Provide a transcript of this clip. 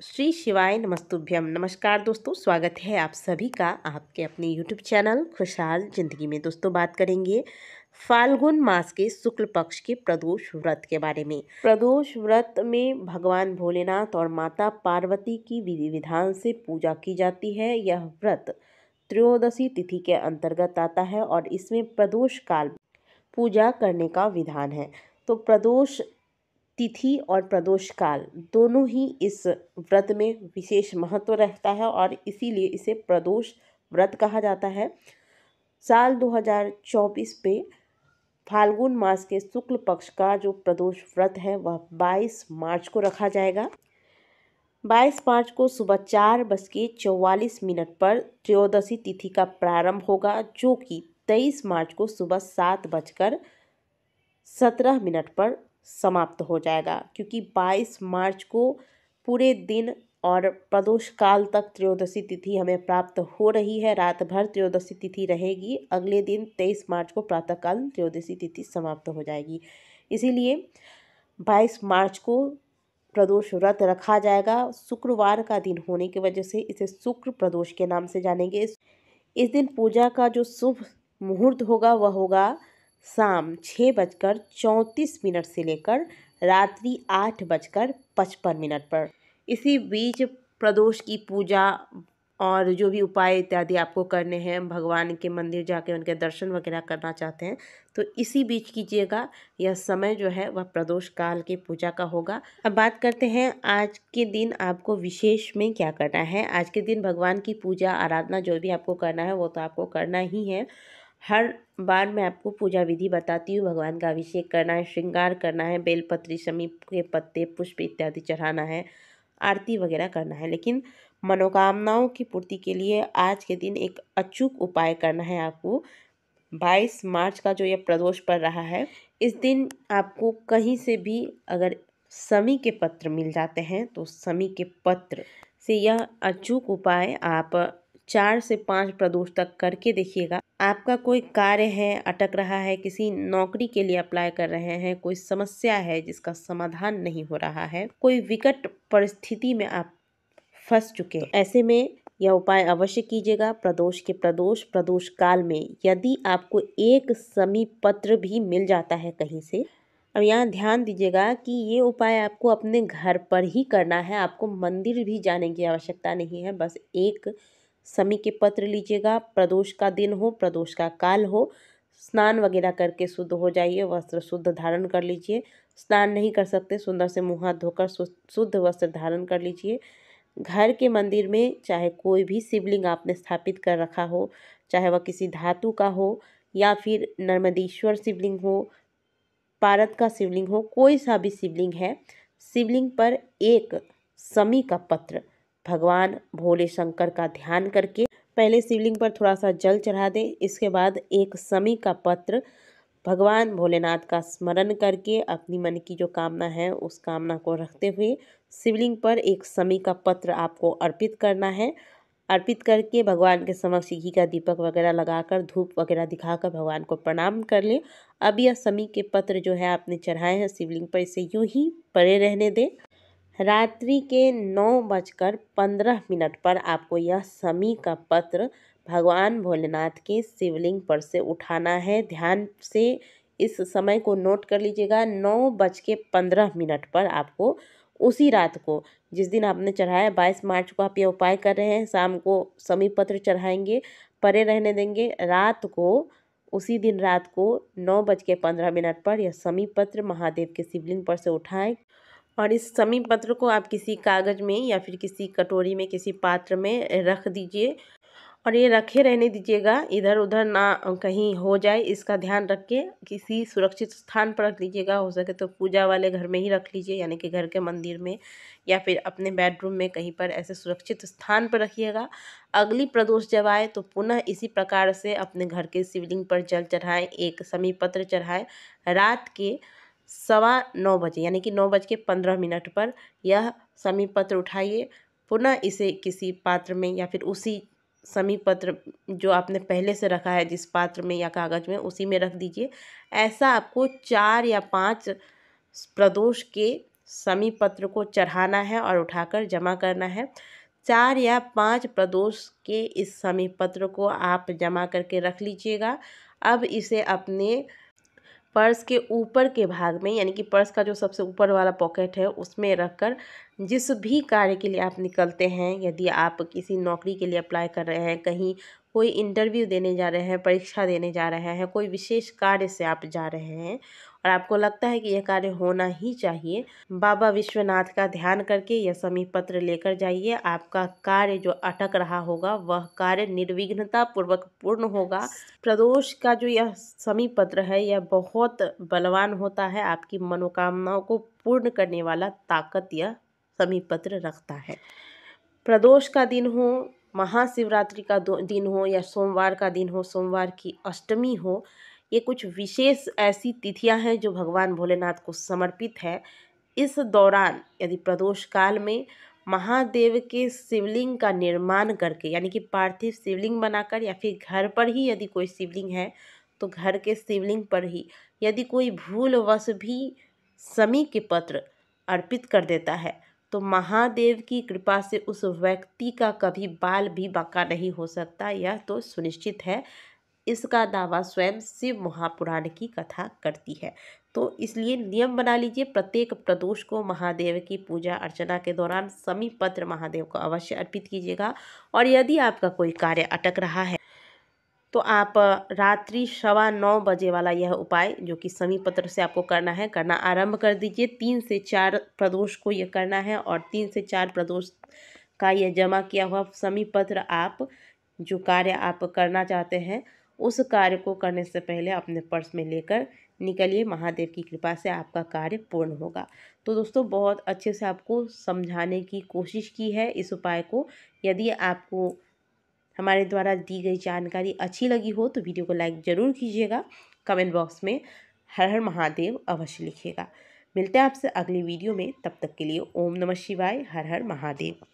श्री शिवाय नमस्तुभ्यम। नमस्कार दोस्तों, स्वागत है आप सभी का आपके अपने यूट्यूब चैनल खुशहाल ज़िंदगी में। दोस्तों बात करेंगे फाल्गुन मास के शुक्ल पक्ष के प्रदोष व्रत के बारे में। प्रदोष व्रत में भगवान भोलेनाथ और माता पार्वती की विधि विधान से पूजा की जाती है। यह व्रत त्रयोदशी तिथि के अंतर्गत आता है और इसमें प्रदोष काल पूजा करने का विधान है। तो प्रदोष तिथि और प्रदोष काल दोनों ही इस व्रत में विशेष महत्व रखता है और इसीलिए इसे प्रदोष व्रत कहा जाता है। साल 2024 पे फाल्गुन मास के शुक्ल पक्ष का जो प्रदोष व्रत है वह 22 मार्च को रखा जाएगा। 22 मार्च को सुबह 4:44 पर त्रयोदशी तिथि का प्रारंभ होगा, जो कि 23 मार्च को सुबह 7:17 पर समाप्त हो जाएगा। क्योंकि 22 मार्च को पूरे दिन और प्रदोष काल तक त्रयोदशी तिथि हमें प्राप्त हो रही है, रात भर त्रयोदशी तिथि रहेगी। अगले दिन 23 मार्च को प्रातःकाल त्रयोदशी तिथि समाप्त हो जाएगी। इसीलिए 22 मार्च को प्रदोष व्रत रखा जाएगा। शुक्रवार का दिन होने की वजह से इसे शुक्र प्रदोष के नाम से जानेंगे। इस दिन पूजा का जो शुभ मुहूर्त होगा वह होगा शाम 6:34 से लेकर रात्रि 8:55 पर। इसी बीच प्रदोष की पूजा और जो भी उपाय इत्यादि आपको करने हैं, भगवान के मंदिर जाकर उनके दर्शन वगैरह करना चाहते हैं तो इसी बीच कीजिएगा। यह समय जो है वह प्रदोष काल की पूजा का होगा। अब बात करते हैं आज के दिन आपको विशेष में क्या करना है। आज के दिन भगवान की पूजा आराधना जो भी आपको करना है वो तो आपको करना ही है। हर बार मैं आपको पूजा विधि बताती हूँ। भगवान का अभिषेक करना है, श्रृंगार करना है, बेलपत्री, शमी के पत्ते, पुष्प इत्यादि चढ़ाना है, आरती वगैरह करना है। लेकिन मनोकामनाओं की पूर्ति के लिए आज के दिन एक अचूक उपाय करना है आपको। 22 मार्च का जो यह प्रदोष पड़ रहा है, इस दिन आपको कहीं से भी अगर शमी के पत्र मिल जाते हैं तो शमी के पत्र से यह अचूक उपाय आप 4 से 5 प्रदोष तक करके देखिएगा। आपका कोई कार्य है अटक रहा है, किसी नौकरी के लिए अप्लाई कर रहे हैं, कोई समस्या है जिसका समाधान नहीं हो रहा है, कोई विकट परिस्थिति में आप फंस चुके हैं, ऐसे में यह उपाय अवश्य कीजिएगा। प्रदोष काल में यदि आपको एक शमी पत्र भी मिल जाता है कहीं से, अब यहाँ ध्यान दीजिएगा कि ये उपाय आपको अपने घर पर ही करना है। आपको मंदिर भी जाने की आवश्यकता नहीं है। बस एक शमी के पत्र लीजिएगा, प्रदोष का दिन हो, प्रदोष का काल हो, स्नान वगैरह करके शुद्ध हो जाइए, वस्त्र शुद्ध धारण कर लीजिए। स्नान नहीं कर सकते, सुंदर से मुँह हाथ धोकर शुद्ध वस्त्र धारण कर लीजिए। घर के मंदिर में चाहे कोई भी शिवलिंग आपने स्थापित कर रखा हो, चाहे वह किसी धातु का हो या फिर नर्मदेश्वर शिवलिंग हो, पारद का शिवलिंग हो, कोई सा भी शिवलिंग है, शिवलिंग पर एक शमी का पत्र भगवान भोले शंकर का ध्यान करके पहले शिवलिंग पर थोड़ा सा जल चढ़ा दें। इसके बाद एक शमी का पत्र भगवान भोलेनाथ का स्मरण करके अपनी मन की जो कामना है उस कामना को रखते हुए शिवलिंग पर एक शमी का पत्र आपको अर्पित करना है। अर्पित करके भगवान के समक्ष घी का दीपक वगैरह लगाकर, धूप वगैरह दिखाकर भगवान को प्रणाम कर लें। अब यह शमी के पत्र जो है आपने चढ़ाए हैं शिवलिंग पर, इसे यूं ही पड़े रहने दें। रात्रि के 9:15 पर आपको यह शमी का पत्र भगवान भोलेनाथ के शिवलिंग पर से उठाना है। ध्यान से इस समय को नोट कर लीजिएगा। 9:15 पर आपको उसी रात को, जिस दिन आपने चढ़ाया 22 मार्च को आप ये उपाय कर रहे हैं, शाम को शमी पत्र चढ़ाएंगे, परे रहने देंगे। रात को, उसी दिन रात को 9:15 पर यह शमी पत्र महादेव के शिवलिंग पर से उठाएं और इस शमी पत्र को आप किसी कागज़ में या फिर किसी कटोरी में, किसी पात्र में रख दीजिए और ये रखे रहने दीजिएगा। इधर उधर ना कहीं हो जाए, इसका ध्यान रख के किसी सुरक्षित स्थान पर रख लीजिएगा। हो सके तो पूजा वाले घर में ही रख लीजिए, यानी कि घर के मंदिर में या फिर अपने बेडरूम में कहीं पर ऐसे सुरक्षित स्थान पर रखिएगा। अगली प्रदोष जब आए तो पुनः इसी प्रकार से अपने घर के शिवलिंग पर जल चढ़ाएं, एक शमी पत्र चढ़ाएं। रात के 9:15 यानी कि 9:15 पर यह शमी पत्र उठाइए। पुनः इसे किसी पात्र में या फिर उसी शमी पत्र जो आपने पहले से रखा है जिस पात्र में या कागज़ में, उसी में रख दीजिए। ऐसा आपको 4 या 5 प्रदोष के समी पत्र को चढ़ाना है और उठाकर जमा करना है। 4 या 5 प्रदोष के इस समी पत्र को आप जमा करके रख लीजिएगा। अब इसे अपने पर्स के ऊपर के भाग में, यानी कि पर्स का जो सबसे ऊपर वाला पॉकेट है उसमें रखकर जिस भी कार्य के लिए आप निकलते हैं, यदि आप किसी नौकरी के लिए अप्लाई कर रहे हैं, कहीं कोई इंटरव्यू देने जा रहे हैं, परीक्षा देने जा रहे हैं, कोई विशेष कार्य से आप जा रहे हैं और आपको लगता है कि यह कार्य होना ही चाहिए, बाबा विश्वनाथ का ध्यान करके यह समी पत्र लेकर जाइए। आपका कार्य जो अटक रहा होगा वह कार्य निर्विघ्नता पूर्वक पूर्ण होगा। प्रदोष का जो यह समी पत्र है यह बहुत बलवान होता है, आपकी मनोकामनाओं को पूर्ण करने वाला ताकत यह समी पत्र रखता है। प्रदोष का दिन हो, महाशिवरात्रि का दिन हो या सोमवार का दिन हो, सोमवार की अष्टमी हो, ये कुछ विशेष ऐसी तिथियां हैं जो भगवान भोलेनाथ को समर्पित है। इस दौरान यदि प्रदोष काल में महादेव के शिवलिंग का निर्माण करके, यानी कि पार्थिव शिवलिंग बनाकर, या फिर घर पर ही यदि कोई शिवलिंग है तो घर के शिवलिंग पर ही यदि कोई भूलवश भी समी के पत्र अर्पित कर देता है तो महादेव की कृपा से उस व्यक्ति का कभी बाल भी बांका नहीं हो सकता, यह तो सुनिश्चित है। इसका दावा स्वयं शिव महापुराण की कथा करती है। तो इसलिए नियम बना लीजिए, प्रत्येक प्रदोष को महादेव की पूजा अर्चना के दौरान समी पत्र महादेव को अवश्य अर्पित कीजिएगा। और यदि आपका कोई कार्य अटक रहा है तो आप रात्रि 9:15 बजे वाला यह उपाय जो कि समी पत्र से आपको करना आरंभ कर दीजिए। 3 से 4 प्रदोष को यह करना है और 3 से 4 प्रदोष का यह जमा किया हुआ समी पत्र आप जो कार्य आप करना चाहते हैं उस कार्य को करने से पहले अपने पर्स में लेकर निकलिए। महादेव की कृपा से आपका कार्य पूर्ण होगा। तो दोस्तों, बहुत अच्छे से आपको समझाने की कोशिश की है इस उपाय को। यदि आपको हमारे द्वारा दी गई जानकारी अच्छी लगी हो तो वीडियो को लाइक ज़रूर कीजिएगा। कमेंट बॉक्स में हर हर महादेव अवश्य लिखिएगा। मिलते हैं आपसे अगली वीडियो में, तब तक के लिए ओम नमः शिवाय, हर हर महादेव।